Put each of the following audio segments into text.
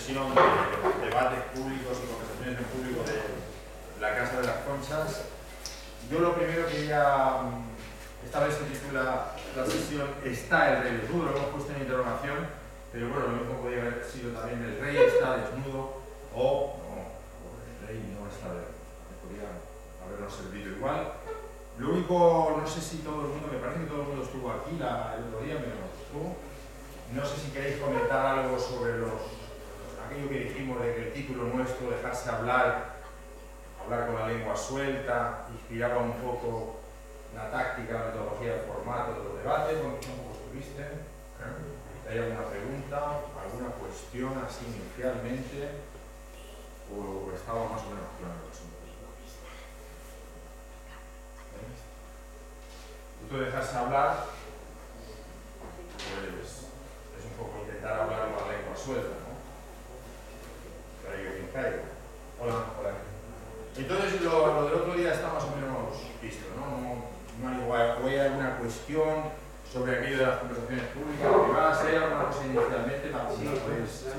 sesión de debates públicos y conversaciones en público de la Casa de las Conchas. Yo lo primero que esta vez se titula la sesión ¿Está el rey desnudo? Lo hemos puesto en interrogación, pero bueno, lo mismo podría haber sido también el rey está desnudo o no, el rey no está desnudo. Podría habernos servido igual. Lo único, no sé si todo el mundo, me parece que todo el mundo estuvo aquí el otro día, menos tú. No sé si queréis comentar algo sobre aquello que dijimos de que el título nuestro, dejarse hablar con la lengua suelta, inspiraba un poco la táctica, la metodología, el formato de los debates. ¿Cuánto tiempo estuviste? ¿Hay alguna pregunta, alguna cuestión así inicialmente? ¿O estaba más o menos claro el asunto? Tú dejarse hablar, pues es un poco intentar hablar con la lengua suelta, ¿no? Caiga quien caiga. Hola. Entonces lo del otro día está más o menos visto, ¿no? No hay igual. Hoy hay alguna cuestión sobre aquello de las conversaciones públicas, privadas. ¿Hay alguna cosa inicialmente? Sí, pues, yo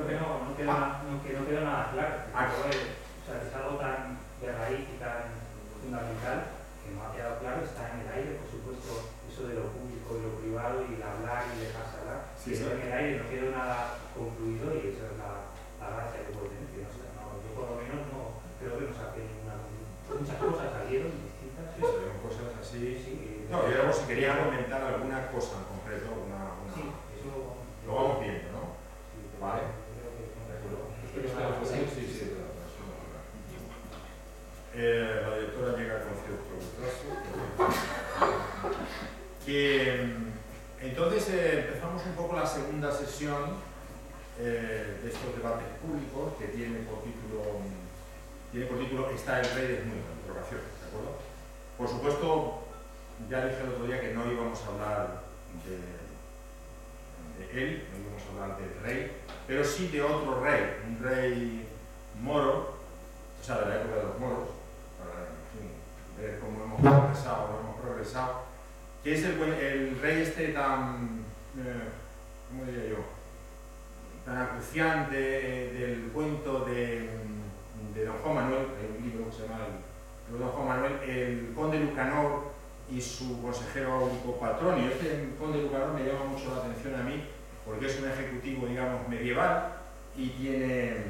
creo que no quedó nada claro. O sea, que es algo tan de raíz y tan fundamental que no ha quedado claro, está en el aire, por supuesto, eso de lo público y lo privado y el hablar y dejarse hablar. Sí, está en el aire, no quedó nada concluido y esa es la gracia que puede tener. O sea, yo por lo menos no creo que no saqué muchas cosas salieron distintas. Sí, salieron cosas así. Sí. No, yo luego si quería comentar alguna cosa en concreto, Sí, eso lo vamos viendo, ¿no? Sí, vale. De acuerdo. Sí. La directora llega con cierto retraso. Entonces empezamos un poco la segunda sesión de estos debates públicos que tiene por título ¿Está el rey desnudo? Interrogación, ¿de acuerdo? Por supuesto, ya dije el otro día que no íbamos a hablar de él, no íbamos a hablar del rey, pero sí de otro rey, un rey moro, o sea, de la época de los moros, para ver cómo hemos progresado, que es el rey este tan, ¿cómo diría yo?, tan acuciante del cuento de don Juan Manuel, hay un libro que se llama el don Juan Manuel, el conde Lucanor y su consejero áurico Patronio. Este conde Lucanor me llama mucho la atención a mí porque es un ejecutivo, digamos, medieval y tiene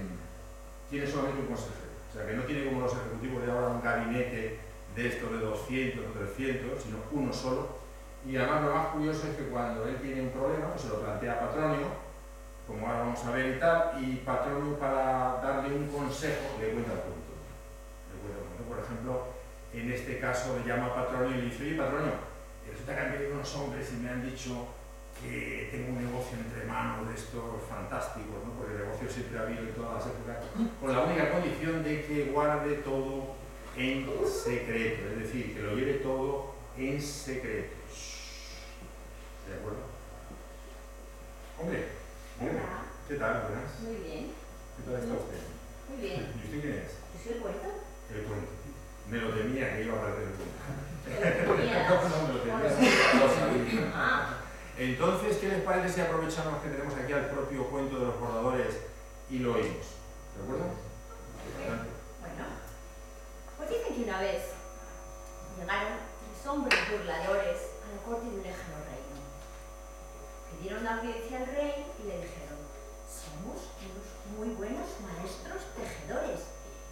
solamente un consejero. O sea, que no tiene como los ejecutivos de ahora un gabinete de estos de 200 o 300, sino uno solo. Y además lo más curioso es que cuando él tiene un problema, pues se lo plantea a Patronio, como ahora vamos a ver y tal, y Patronio para darle un consejo le cuenta el cuento. Por ejemplo, en este caso le llama a Patronio y le dice: oye Patronio, resulta que han venido unos hombres y me han dicho que tengo un negocio entre manos de estos fantásticos, ¿no? Porque el negocio siempre ha habido en todas las épocas, con la única condición de que guarde todo en secreto, es decir, que lo lleve todo en secreto. ¿De acuerdo? Hombre, hola. ¿Qué tal? Buenas. Muy bien. ¿Qué tal está usted? Muy bien. ¿Y usted quién es? ¿Yo soy el cuento? El cuento. Me lo temía que iba a perder el cuento. No, me lo temía. Lo sabía. Ah. Entonces, ¿qué les parece si aprovechamos que tenemos aquí al propio cuento de los bordadores y lo oímos? ¿De acuerdo? Bueno, pues dicen que una vez llegaron 3 hombres burladores a la corte de un lejano reino. Pidieron la audiencia al rey y le dijeron: somos unos muy buenos maestros tejedores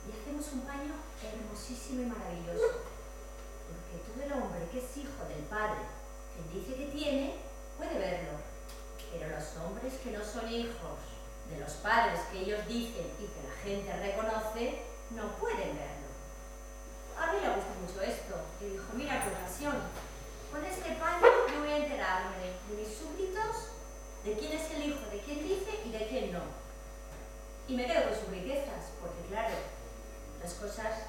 y hacemos un paño hermosísimo y maravilloso. Porque todo el hombre que es hijo del padre, quien dice que tiene, puede verlo. Pero los hombres que no son hijos de los padres que ellos dicen y que la gente reconoce, no pueden verlo. A mí le gusta mucho esto, y dijo: mira qué ocasión, con este paño yo voy a enterarme de mis súbditos, de quién es el hijo, de quién dice y de quién no. Y me quedo con sus riquezas, porque claro, las cosas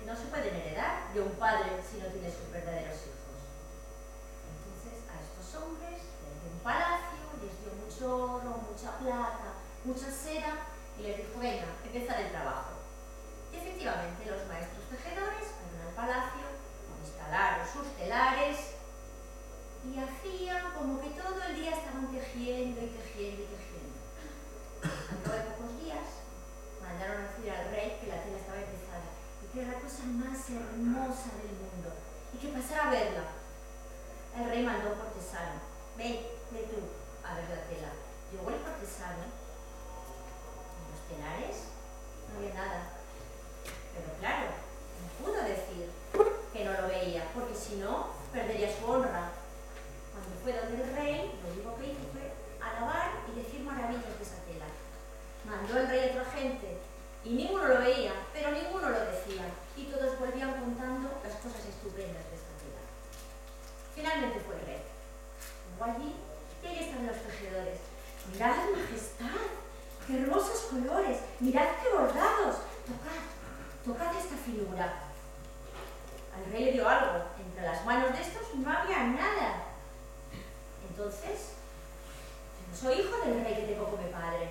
no se pueden heredar de un padre si no tiene sus verdaderos hijos. Entonces a estos hombres les dio un palacio, les dio mucho oro, mucha plata, mucha seda, y les dijo: venga, empezad el trabajo. Y efectivamente los maestros tejedores fueron al palacio, instalaron sus telares y hacían como que todo el día estaban tejiendo y tejiendo y tejiendo. verla. El rey mandó a un cortesano. Ve tú a ver la tela. Llegó el cortesano. En los telares no había nada. Pero claro, no pudo decir que no lo veía, porque si no, perdería su honra. Cuando fue donde el rey, lo único que hizo fue alabar y decir maravillas de esa tela. Mandó el rey a otra gente y ninguno lo veía, pero ninguno lo decía. Y todos volvían contando las cosas estupendas de esta tela. Finalmente fue el rey. Llegó allí y ahí estaban los tejedores. Mirad, majestad, qué hermosos colores, mirad qué bordados. Tocad esta figura. Al rey le dio algo. Entre las manos de estos no había nada. Entonces, yo soy hijo del rey que tengo como padre.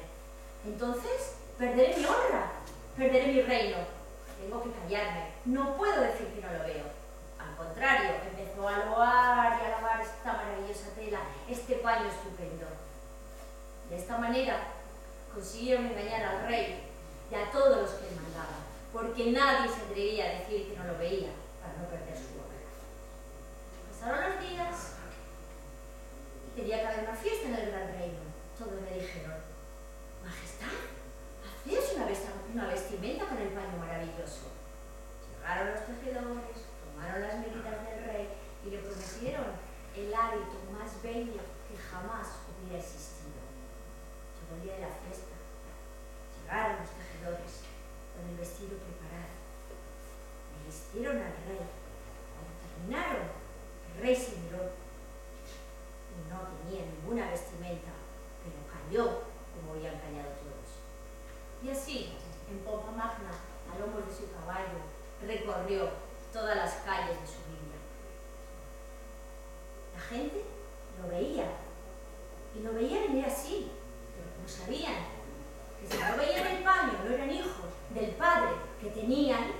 Entonces, perderé mi honra, perderé mi reino. Tengo que callarme. No puedo decir que no lo veo. Al contrario, empezó a loar y a alabar esta maravillosa tela, este paño estupendo. De esta manera, consiguieron engañar al rey y a todos los que le mandaban, porque nadie se atrevía a decir que no lo veía para no perder su honra. Pasaron los días y tenía que haber una fiesta en el gran reino. Todos me dijeron: Majestad, haced una vestimenta con el paño maravilloso. Llegaron los tejedores, tomaron las medidas del rey y le prometieron el hábito más bello que jamás hubiera existido. Llegó el día de la fiesta. Llegaron los tejedores con el vestido preparado. Le vistieron al rey. Cuando terminaron, el rey se miró y no tenía ninguna vestimenta, pero cayó como habían callado todos. Y así, en pompa magna, a lomos de su caballo, recorrió todas las calles de su villa. La gente lo veía, y lo veía venir así, pero como sabían que si no veían el paño no eran hijos del padre que tenían,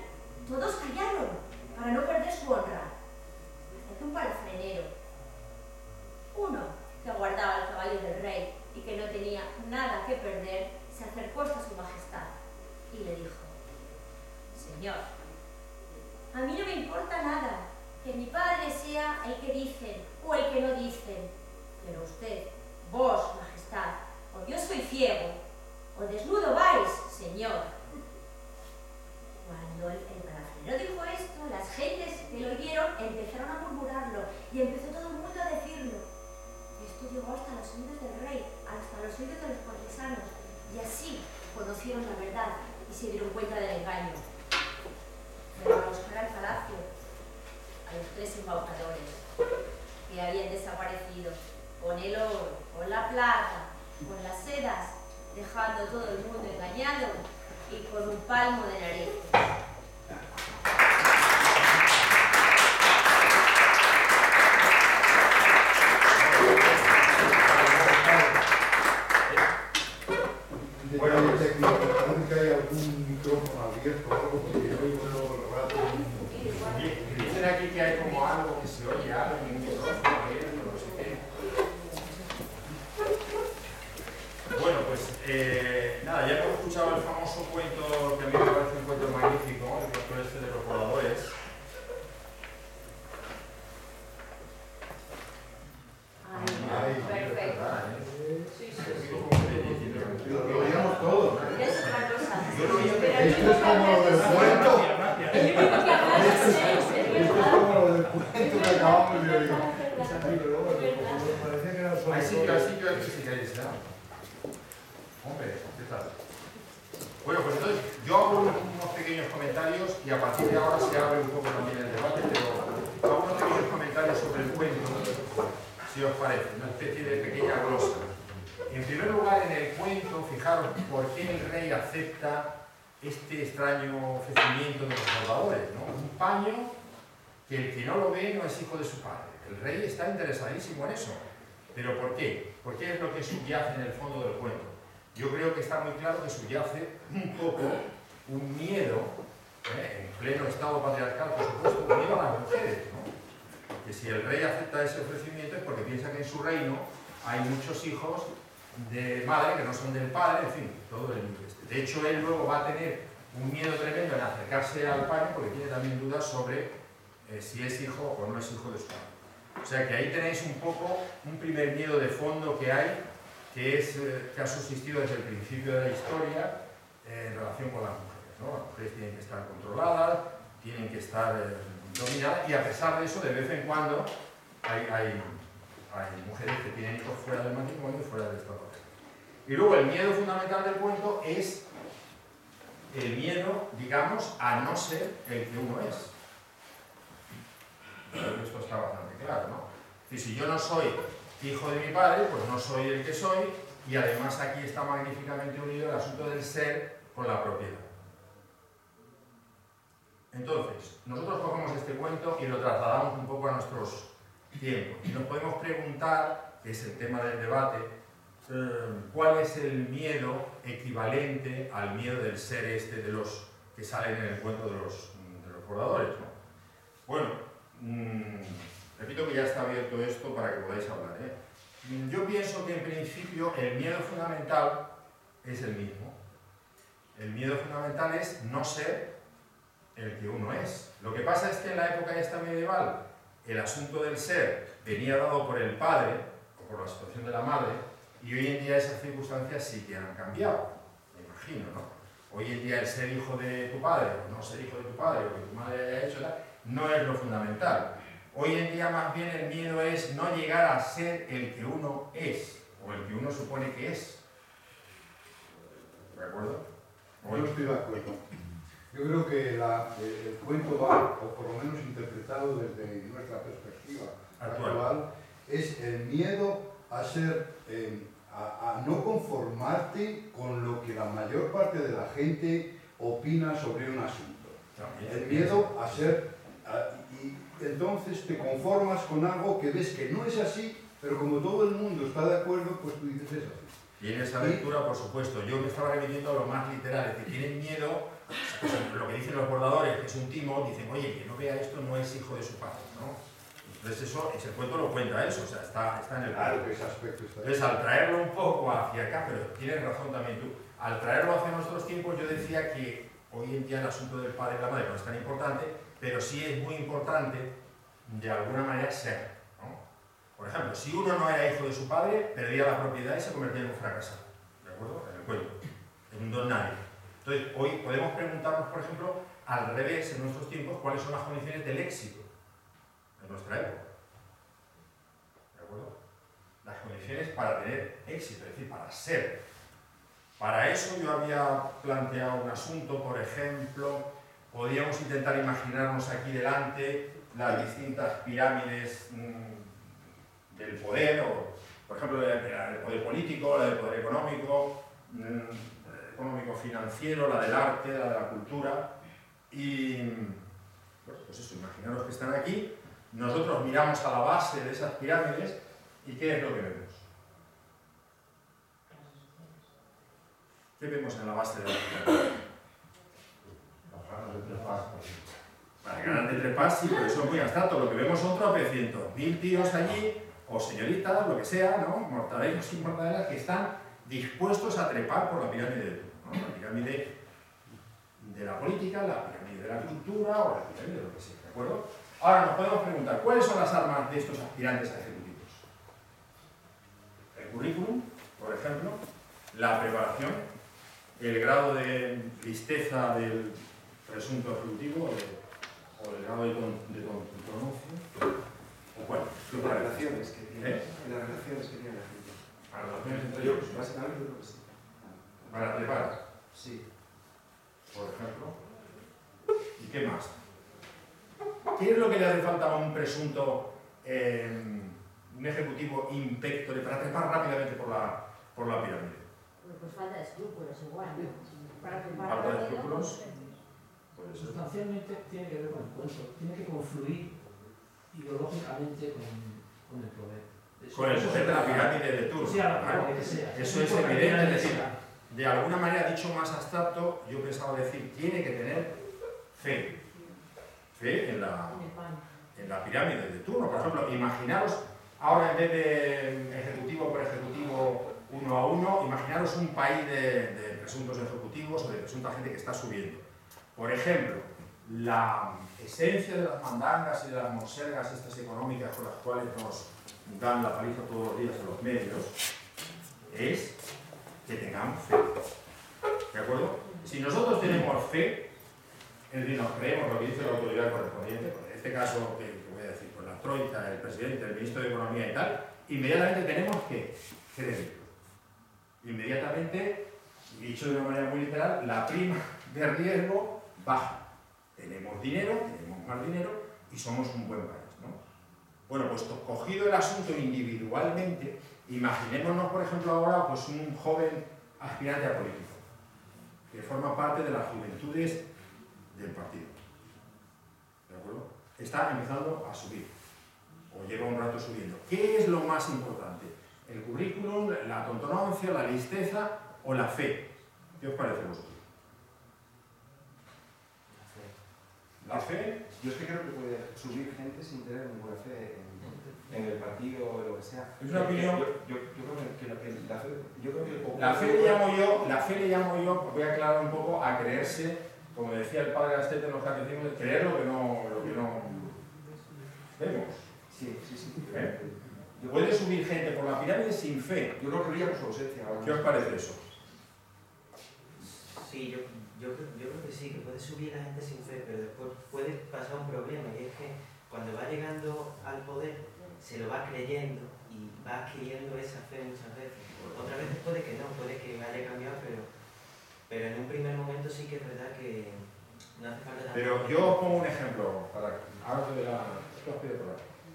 todos callaron para no perder su honra. Hasta que un palafrenero, uno que guardaba el caballo del rey y que no tenía nada que perder, se acercó hasta su majestad y le dijo: Señor, a mí no me importa nada que mi padre sea el que dicen o el que no dicen, pero usted, vos, majestad, o yo soy ciego, o desnudo vais, señor. Cuando el palafrenero dijo esto, las gentes que lo oyeron empezaron a murmurarlo y empezó todo el mundo a decirlo. Esto llegó hasta los oídos del rey, hasta los oídos de los cortesanos, y así conocieron la verdad y se dieron cuenta del engaño. Pero a buscar al palacio a los 3 embaucadores que habían desaparecido con el oro, con la plata, con las sedas, dejando todo el mundo engañado y con un palmo de nariz. Bueno, técnico, hay algún micrófono abierto o algo, porque yo oigo el rato. Dicen aquí que hay como algo que se oye, algo, un micrófono abierto, no sé qué. Bueno, pues nada, ya hemos escuchado el famoso cuento, que a mí me parece un cuento magnífico, el cuento este de los voladores. Perfecto. Lo oíamos todos. Es otra cosa. Esto es como lo del cuento. Esto es como lo del cuento que acabamos de oír. Hay sitio aquí si queréis, ¿no? Hombre, ¿qué tal? Bueno, pues entonces yo hago unos pequeños comentarios y a partir de ahora se abre un poco también el debate, pero hago unos pequeños comentarios sobre el cuento, si os parece, una especie de pequeña glosa. En primer lugar, en el cuento, fijaros por qué el rey acepta este extraño ofrecimiento de los bordadores, ¿no? Un paño que el que no lo ve no es hijo de su padre. El rey está interesadísimo en eso. ¿Pero por qué? ¿Por qué es lo que subyace en el fondo del cuento? Yo creo que está muy claro que subyace un poco un miedo, en pleno estado patriarcal, por supuesto, un miedo a las mujeres, ¿no? Porque si el rey acepta ese ofrecimiento es porque piensa que en su reino hay muchos hijos de madre que no son del padre, en fin, todo el mundo este. De hecho, él luego va a tener un miedo tremendo en acercarse al paño porque tiene también dudas sobre si es hijo o no es hijo de su padre. O sea que ahí tenéis un poco un primer miedo de fondo que hay, que ha subsistido desde el principio de la historia en relación con las mujeres, ¿no? Las mujeres tienen que estar controladas, tienen que estar dominadas, y a pesar de eso, de vez en cuando hay mujeres que tienen hijos fuera del matrimonio y fuera del estado. Y luego el miedo fundamental del cuento es el miedo, digamos, a no ser el que uno es. Creo que esto está bastante claro, ¿no? Es decir, si yo no soy hijo de mi padre, pues no soy el que soy, y además aquí está magníficamente unido el asunto del ser con la propiedad. Entonces, nosotros cogemos este cuento y lo trasladamos un poco a nuestros tiempos. Y nos podemos preguntar, que es el tema del debate, ¿cuál es el miedo equivalente al miedo del ser este de los que salen en el cuento de los bordadores, ¿no? Bueno, repito que ya está abierto esto para que podáis hablar, ¿eh? Yo pienso que en principio el miedo fundamental es el mismo. El miedo fundamental es no ser el que uno es. Lo que pasa es que en la época esta medieval el asunto del ser venía dado por el padre o por la situación de la madre, y hoy en día esas circunstancias sí que han cambiado, me imagino, ¿no? Hoy en día el ser hijo de tu padre o no ser hijo de tu padre o que tu madre haya hecho no es lo fundamental. Hoy en día más bien el miedo es no llegar a ser el que uno es o el que uno supone que es. ¿De acuerdo? Yo estoy de acuerdo. Yo creo que el cuento va, o por lo menos interpretado desde nuestra perspectiva actual, es el miedo a ser, a no conformarte con lo que la mayor parte de la gente opina sobre un asunto. El miedo a ser, y entonces te conformas con algo que ves que no es así, pero como todo el mundo está de acuerdo, pues tú dices es así. Y en esa lectura, por supuesto, yo me estaba remitiendo a lo más literal, es decir, tienen miedo, pues, lo que dicen los bordadores, que es un timo, dicen, oye, que no vea esto no es hijo de su padre, ¿no? Entonces eso, ese cuento lo cuenta eso, o sea, está en el cuento. Claro que ese aspecto está. Entonces, al traerlo un poco hacia acá, pero tienes razón también tú, al traerlo hacia nuestros tiempos, yo decía que hoy en día el asunto del padre y la madre no es tan importante, pero sí es muy importante, de alguna manera, ser, ¿no? Por ejemplo, si uno no era hijo de su padre, perdía la propiedad y se convertía en un fracasado, ¿de acuerdo? En el cuento, en un don nadie. Entonces, hoy podemos preguntarnos, por ejemplo, al revés, en nuestros tiempos, cuáles son las condiciones del éxito en nuestra época. ¿De acuerdo? Las condiciones para tener éxito, es decir, para ser. Para eso yo había planteado un asunto, por ejemplo, podríamos intentar imaginarnos aquí delante las distintas pirámides del poder, o, por ejemplo, la del poder político, la del poder económico, económico-financiero, la del arte, la de la cultura, y bueno, pues eso, imaginaros que están aquí, nosotros miramos a la base de esas pirámides, ¿y qué es lo que vemos? ¿Qué vemos en la base de la pirámide? Las ganas de trepar. Las ganas de trepar, sí, pero eso es muy abstracto. Lo que vemos son tropecientos mil tíos allí, o señoritas, lo que sea, ¿no? Mortadelos y mortadelas que están dispuestos a trepar por la pirámide de Tur, ¿no? La pirámide de la política, la pirámide de la cultura o la pirámide de lo que sea, ¿de acuerdo? Ahora nos podemos preguntar, ¿cuáles son las armas de estos aspirantes a ejecutivos? El currículum, por ejemplo, la preparación, el grado de listeza del presunto ejecutivo o el grado de pronuncio, o cuál. Las relaciones que tienen. Las relaciones que tienen la gente. Para relaciones entre ellos, Básicamente yo creo que sí. para trepar, Sí. por ejemplo. ¿Y qué más? ¿Qué es lo que le hace falta a un presunto, un ejecutivo impectore para trepar rápidamente por la pirámide? Pues falta de escrúpulos igual, ¿no? Para Falta de escrúpulos. Pues eso. Sustancialmente tiene que ver con el cuento, tiene que confluir ideológicamente con el poder. Con el poder de la pirámide de Tur. Sí, claro. lo que sea. Eso es evidente, es decir, de alguna manera, dicho más abstracto, yo pensaba decir, tiene que tener fe. Fe en la pirámide de turno. Por ejemplo, imaginaros, ahora en vez de ejecutivo por ejecutivo, uno a uno, imaginaros un país de presuntos ejecutivos o de presunta gente que está subiendo. Por ejemplo, la esencia de las mandangas y de las monsergas estas económicas con las cuales nos dan la paliza todos los días a los medios es que tengamos fe. ¿De acuerdo? Si nosotros tenemos fe, es decir, nos creemos lo que dice la autoridad correspondiente, pues en este caso, que voy a decir, pues la Troika, el presidente, el ministro de Economía y tal, inmediatamente tenemos que creer. Inmediatamente, dicho de una manera muy literal, la prima de riesgo baja. Tenemos dinero, tenemos más dinero y somos un buen país, ¿no? Bueno, pues cogido el asunto individualmente, imaginémonos, por ejemplo, ahora pues un joven aspirante a político que forma parte de las juventudes del partido. ¿De acuerdo? Está empezando a subir, o lleva un rato subiendo. ¿Qué es lo más importante? ¿El currículum, la tontonancia, la listeza o la fe? ¿Qué os parece a vosotros? ¿La fe? Yo es que creo que puede subir gente sin tener ninguna fe en el partido o lo que sea. Es una opinión. Yo creo que la fe. Yo creo que la fe le llamo yo, voy a aclarar un poco, a creerse, como decía el padre Astete en los catecismos, creer lo que no vemos. Sí. ¿Eh? Puede subir gente por la pirámide sin fe. Yo creo que brilla por su ausencia. ¿Qué os parece eso? Sí, yo creo que sí, que puede subir la gente sin fe, pero después puede pasar un problema, y es que cuando va llegando al poder se lo va creyendo y va adquiriendo esa fe muchas veces. Otras veces puede que no, puede que haya cambiado, pero en un primer momento sí que es verdad que no hace falta tanto. Pero yo os pongo un ejemplo, ahora de la...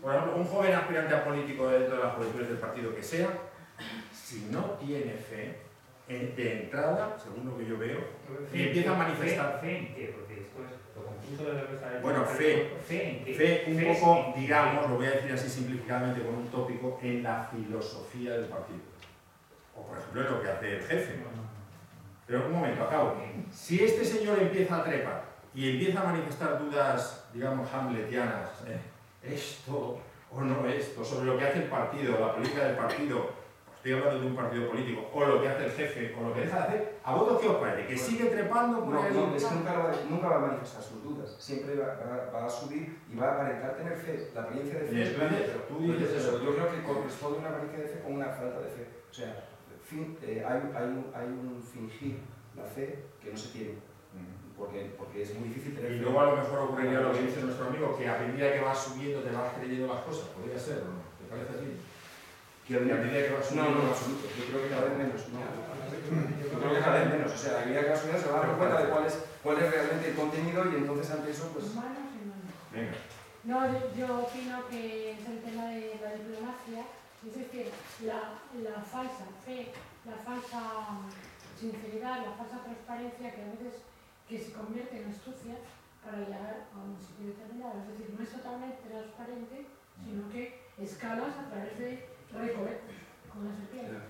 Por ejemplo, un joven aspirante a político dentro de las juventudes del partido que sea, si no tiene fe, de entrada, según lo que yo veo, empieza a manifestar. ¿Fe en qué? Porque esto es lo conjunto de lo que está diciendo. Bueno, ¿Fe en qué? Fe un poco, digamos, lo voy a decir así simplificadamente con un tópico, en la filosofía del partido. O por ejemplo en lo que hace el jefe. Pero un momento, acabo. Si este señor empieza a trepar y empieza a manifestar dudas, digamos, hamletianas, esto o no esto, sobre lo que hace el partido, la política del partido, estoy hablando de un partido político, o lo que hace el jefe, o lo que deja de hacer, ¿a vosotros qué os parece? ¿Que sigue trepando por ahí? No, es que nunca va a manifestar sus dudas, siempre va a subir y va a aparentar tener fe, la apariencia de fe. Pero tú dices eso. Yo creo que corresponde una apariencia de fe con una falta de fe. O sea, hay un fingir la fe que no se tiene, porque es muy difícil tener fe. Y luego a lo mejor ocurriría lo que dice nuestro amigo, que a medida que vas subiendo te vas creyendo las cosas. ¿Podría ser o no? ¿Te parece así? Que a medida que vas subiendo... No, en absoluto. Yo creo que cada vez menos. Yo creo que cada vez menos. O sea, a medida que vas subiendo se va a dar cuenta de cuál es realmente el contenido y entonces ante eso, pues... Venga. No, yo opino que es el tema de la diplomacia, es decir, la falsa fe, la falsa sinceridad, la falsa transparencia que a veces se convierte en astucia para llegar a un sitio determinado. Es decir, no es totalmente transparente, sino que escalas a través de recovecos, como la serpiente.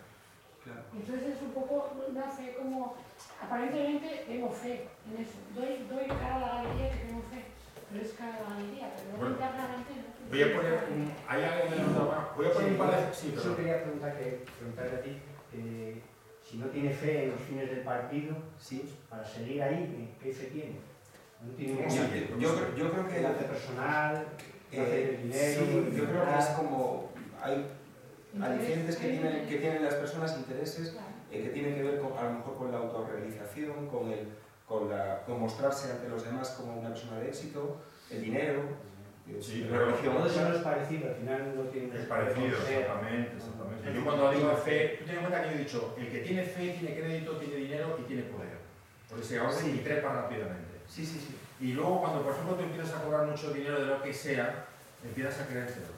Claro. Entonces es un poco una fe como, aparentemente tengo fe en eso, doy cara a la galería que tengo fe, pero es cara a la galería, pero luego internamente no. Voy a poner ¿hay algo de nota? Voy a poner un par de... Sí, yo quería preguntarle a ti, si no tiene fe en los fines del partido, sí, para seguir ahí, ¿qué fe tiene? No tiene yo creo que... la fe personal, el dinero... Sí, yo creo que es como... Hay alicientes que tienen las personas, intereses, que tienen que ver a lo mejor con la autorrealización, con mostrarse ante los demás como una persona de éxito, el dinero, la religión. Todo eso no es parecido, al final no tiene... Es parecido, exactamente. Yo cuando digo fe, tú ten en cuenta que yo he dicho, el que tiene fe, tiene crédito, tiene dinero y tiene poder. Porque se ahorra y trepa rápidamente. Sí. Y luego cuando, por ejemplo, tú empiezas a cobrar mucho dinero de lo que sea, empiezas a creértelo.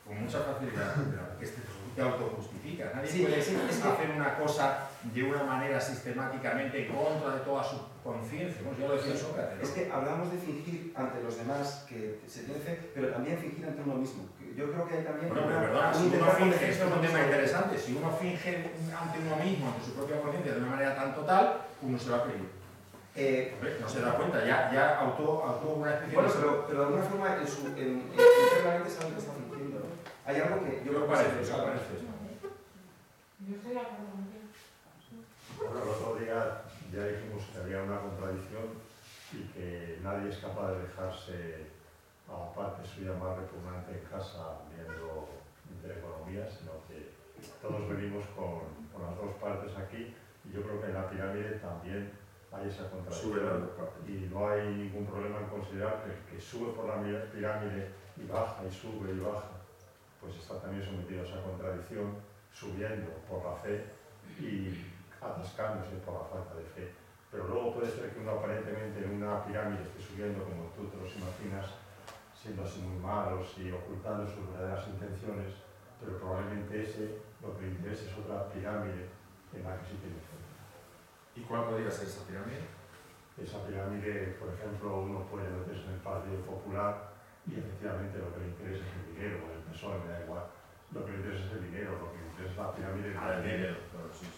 Con mucha facilidad, porque te autojustifica. Nadie puede hacer una cosa de una manera sistemáticamente en contra de toda su conciencia. Bueno, ya lo decía Sócrates, ¿no? Es que hablamos de fingir ante los demás que se tiene fe, pero también fingir ante uno mismo. Yo creo que hay también... Bueno, pero perdona, si uno finge, esto es un tema interesante, si uno finge ante uno mismo, ante su propia conciencia, de una manera tan total, uno se va a creer. No se da cuenta, ya auto una especie bueno, de... pero de alguna forma internamente sabe que está fingiendo, ¿no? Hay algo que yo creo que parece. Yo estoy de acuerdo contigo. Bueno, el otro día ya dijimos que había una contradicción y que nadie es capaz de dejarse a la parte suya más repugnante en casa viendo intereconomía, sino que todos venimos con las dos partes aquí, y yo creo que en la pirámide también hay esa contradicción, y no hay ningún problema en considerar que el que sube por la pirámide y baja y sube y baja, pues está también sometido a esa contradicción, subiendo por la fe y atascándose por la falta de fe. Pero luego puede ser que uno aparentemente en una pirámide esté subiendo como tú te los imaginas, siendo así muy malos y ocultando sus verdaderas intenciones, pero probablemente lo que le interesa es otra pirámide en la que sí tiene fe. ¿Y cuál podría ser esa pirámide? Esa pirámide, por ejemplo, uno puede meterse en el Partido Popular y efectivamente lo que le interesa es el dinero, o el PSOE, me da igual. Lo que le interesa es el dinero, lo que le interesa es la pirámide del dinero.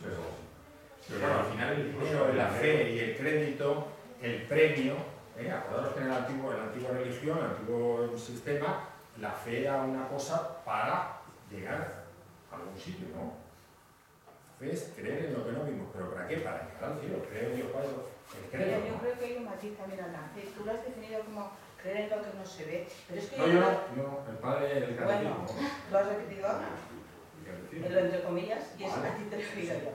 Pero bueno, al final el dinero, la fe y el crédito, el premio, acordaros que en la antigua religión, el antiguo sistema, la fe era una cosa para llegar a algún sitio, ¿no? Fe es creer en lo que no vimos, pero ¿para qué? Para llegar al cielo, creer en Dios Padre, el credo. Yo creo que hay un matiz también a la fe. Tú lo has definido como creer en lo que no se ve, pero es que... No, yo no, el Padre, el catecismo. Bueno, lo has repetido ahora, lo entre comillas, y es así te lo digo yo.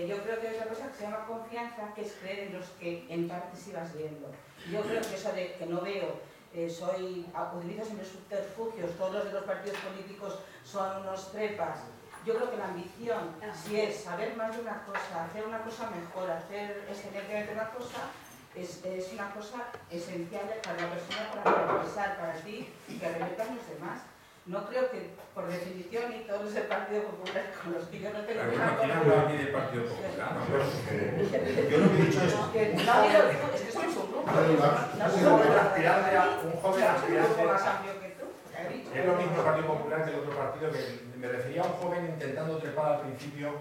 Yo creo que hay otra cosa que se llama confianza, que es creer en los que en parte sí vas viendo. Yo creo que eso de que no veo, utilizo siempre subterfugios, todos los de los partidos políticos son unos trepas. Yo creo que la ambición, si es saber más de una cosa, hacer una cosa mejor, hacer excelentemente una cosa, es una cosa esencial para la persona, para progresar, para ti y que remetan los demás. No creo que, por definición, y todos los del Partido Popular con los que yo no tengo nada. ¿Quién habla aquí del Partido Popular? Yo no he dicho eso. Es que somos un grupo. Un joven aspirante más amplio que tú. Es lo mismo el Partido Popular que el otro partido, que me refería a un joven intentando trepar al principio,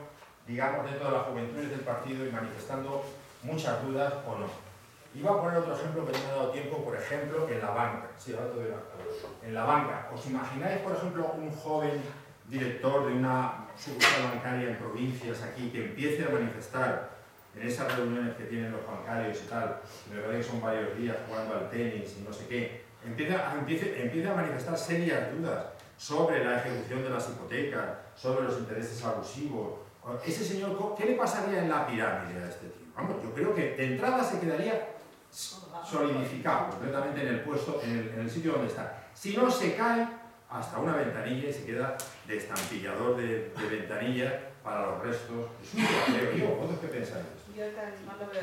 digamos, dentro de las juventudes del partido y manifestando muchas dudas o no. Iba a poner otro ejemplo que no me ha dado tiempo, por ejemplo, en la banca. Sí, ahora te doy en la banca. ¿Os imagináis, por ejemplo, un joven director de una sucursal bancaria en provincias aquí que empiece a manifestar en esas reuniones que tienen los bancarios y tal, me parece que son varios días jugando al tenis y no sé qué, empiece a manifestar serias dudas sobre la ejecución de las hipotecas, sobre los intereses abusivos? Ese señor, ¿qué le pasaría en la pirámide a este tío? Vamos, yo creo que de entrada se quedaría solidificado completamente en el puesto, en el sitio donde está. Si no, se cae hasta una ventanilla y se queda de estampillador de ventanilla para los restos de su vida. ¿Vosotros qué pensáis? Yo no lo veo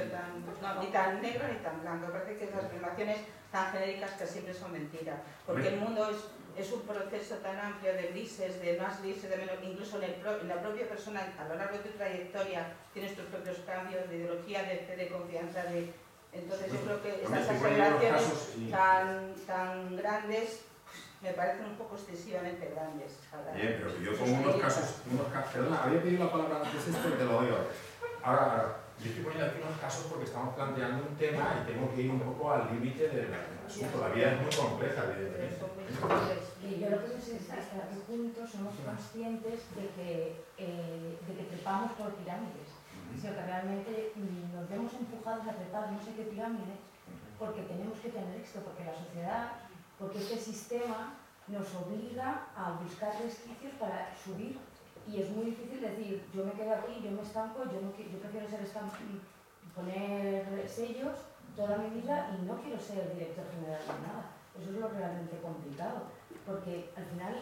ni tan negro ni tan blanco. Me parece que esas afirmaciones tan genéricas que siempre son mentiras. Porque el mundo es un proceso tan amplio de grises, de más grises, de menos, incluso en la propia persona, a lo largo de tu trayectoria, tienes tus propios cambios de ideología, de fe, de confianza, entonces yo creo que estas aseveraciones tan grandes me parecen un poco excesivamente grandes. Bien, pero yo pongo unos casos, perdona, había pedido la palabra antes esto y te lo doy ahora. Ahora, yo estoy poniendo aquí unos casos porque estamos planteando un tema y tengo que ir un poco al límite del asunto. La vida es muy compleja, evidentemente. Yo lo que sé es hasta qué punto somos conscientes de que trepamos por pirámides, sino que realmente nos vemos empujados a trepar no sé qué pirámide porque tenemos que tener éxito, porque la sociedad, porque este sistema nos obliga a buscar resquicios para subir. Y es muy difícil decir, yo me quedo aquí, yo me estanco, yo prefiero ser poner sellos toda mi vida y no quiero ser director general de nada. Eso es lo realmente complicado, porque al final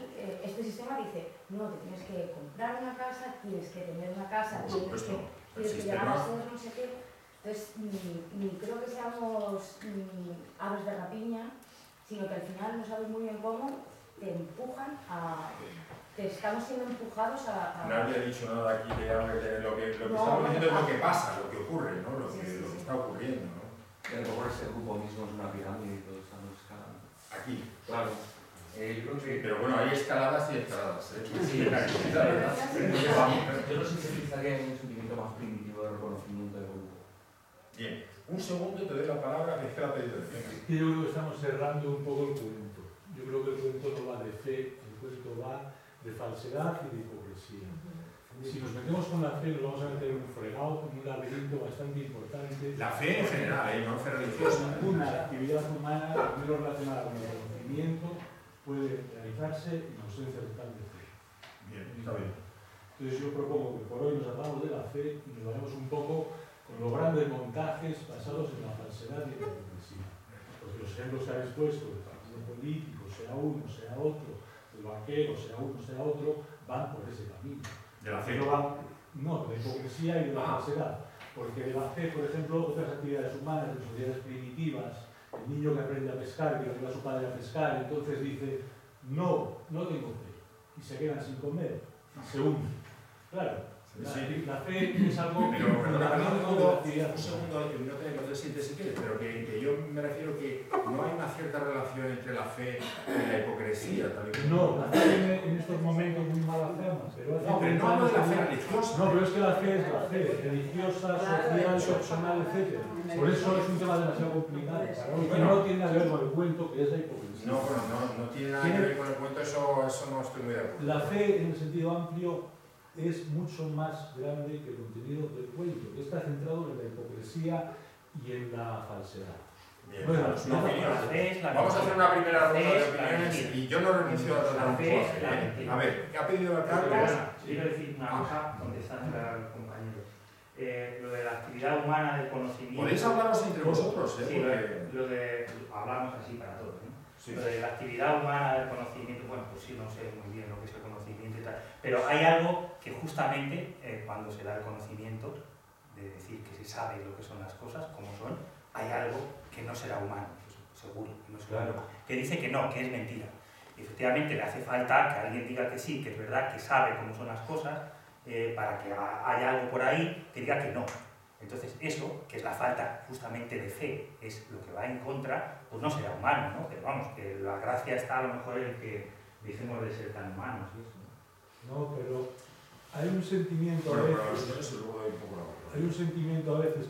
este sistema dice, no, te tienes que comprar una casa, tienes que tener una casa, tienes que llegar a ser no sé qué. Entonces, ni creo que seamos aves de rapiña, sino que al final no sabes muy bien cómo te empujan a... Estamos siendo empujados a... Nadie ha dicho nada aquí de lo que estamos diciendo es lo que pasa, lo que ocurre, ¿no? Lo que está ocurriendo, ¿no? Que a lo mejor este grupo mismo es una pirámide y todos estamos escalando. Aquí. Claro. Pero bueno, hay escaladas y escaladas, ¿eh? Sí, yo lo sintetizaría en un sentimiento más primitivo de reconocimiento del grupo. Bien. Un segundo y te doy la palabra que espera pedido de tiempo. Yo creo que estamos cerrando un poco el cuento. Yo creo que el cuento no va de fe, el cuento va de falsedad y de hipocresía. Si nos metemos con la fe, nos vamos a meter en un fregado, en un laberinto bastante importante. La fe en general, no fe religiosa. Ninguna actividad humana, menos relacionada con el conocimiento, puede realizarse en ausencia total de fe. Bien, está bien. Entonces yo propongo que por hoy nos hablamos de la fe y nos vayamos un poco con los grandes montajes basados en la falsedad y en la hipocresía. Porque los ejemplos que habéis puesto del partido político, sea uno, sea otro, del banquero, sea uno, sea otro, van por ese camino. ¿De la fe? No, de la hipocresía y de la falsedad. Porque de la fe, por ejemplo, otras actividades humanas, de sociedades primitivas, el niño que aprende a pescar, que le ayuda a su padre a pescar, entonces dice, no tengo fe, y se quedan sin comer, y se hunden. Claro, la fe es algo pero un fundamental. segundo, que no te lo sientes si quieres, pero que yo me refiero que no hay una cierta relación entre la fe y la hipocresía. No, la fe tiene en estos momentos muy mala fama, pero no hablo de la fe religiosa. No, pero es que la fe es la fe, religiosa, social, personal, etc. Por eso es un tema demasiado complicado. Que no tiene nada que ver con el cuento, que es la hipocresía. No tiene nada que ver con el cuento, eso no estoy muy de acuerdo. La fe, en el sentido amplio, es mucho más grande que el contenido del cuento, que está centrado en la hipocresía y en la falsedad. Bien, bueno, vamos a hacer una primera ronda de opiniones y yo no renuncio a tratar un poco. A ver, ¿qué ha pedido el Carlos? Quiero decir una cosa contestando al compañero. Lo de la actividad humana del conocimiento... Podéis hablaros entre vosotros, Sí, hablamos así para todos, ¿no? Sí. Lo de la actividad humana del conocimiento, bueno, pues sí, no sé muy bien lo que es el conocimiento y tal, pero hay algo que justamente cuando se da el conocimiento, de decir que se sabe lo que son las cosas, como son, hay algo que no será humano, seguro, no será humano, que dice que no, que es mentira. Y efectivamente le hace falta que alguien diga que sí, que es verdad, que sabe cómo son las cosas, para que haya algo por ahí que diga que no. Entonces eso, que es la falta justamente de fe, es lo que va en contra, pues no será humano, ¿no? Pero vamos, que la gracia está a lo mejor en que dejemos de ser tan humanos y eso, ¿no? No, pero hay un sentimiento a veces... hay un sentimiento a veces